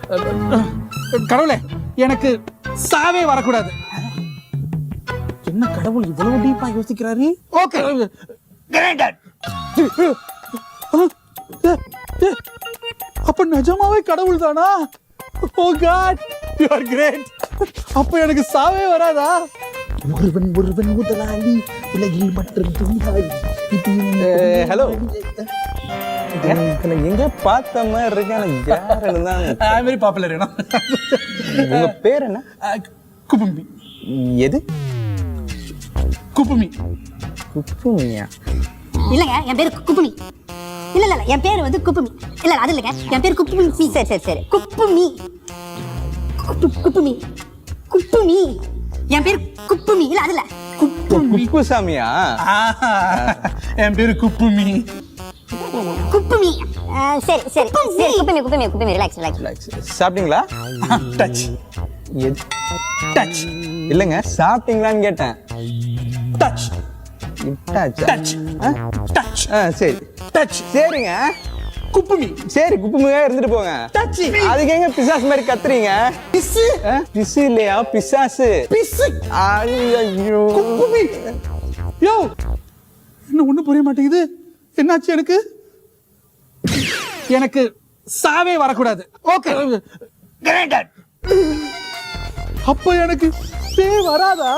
கடவுளே, எனக்கு சாவே வரக்கூடாது. என்ன கடவுள் இவ்வளவு டீப்பா யோசிக்கிறாரு? ஓகே, அப்ப நிஜமாவே கடவுள் தானா? ஓ காட், யூ ஆர் கிரேட். அப்ப எனக்கு சாவே வராதா? ஒருவன் ஒருவன் முதலாளி, உலகில் மற்றும் துணியாளி. ஹலோ, எங்க பார்த்த மாதிரி இருக்கு. Very popular. உங்க பேர் என்ன? குப்புமி. எது? குப்புமி. குப்புமியா? இல்லங்க, என் பேரு குப்புமி. இல்ல என் பேரு வந்து குப்புமி. இல்ல அது இல்லங்க, என் பேரு குப்புமி. சரி குப்புமி. குப்புமி குப்புமி என் பேரு குப்புமி. இல்ல அது இல்ல, குப்புசாமியா? என் பேரு குப்புமி. குப்புமி. சரி குப்புமி. ரிலாக்ஸ். சாப்பிட்டீங்களா? டச். எது? டச். இல்லங்க, சாப்பிட்டீங்களான்னு கேட்டேன். டச். டச். டச். சரி டச். சரிங்க. குப்புமி. சரி, குப்புமியா இருந்துட்டு போங்க. டச். அதுக்கு எங்க பிசாசு மாதிரி கத்துறீங்க? பிசு. பிசு இல்லையா, பிசாசு. பிசு. ஐயோ, குப்புமி. யோ, என்ன ஒண்ணு புரிய மாட்டேங்குது. என்னாச்சு எனக்கு? எனக்கு சாவே வரக்கூடாது. ஓகே, அப்ப எனக்கு வராதா?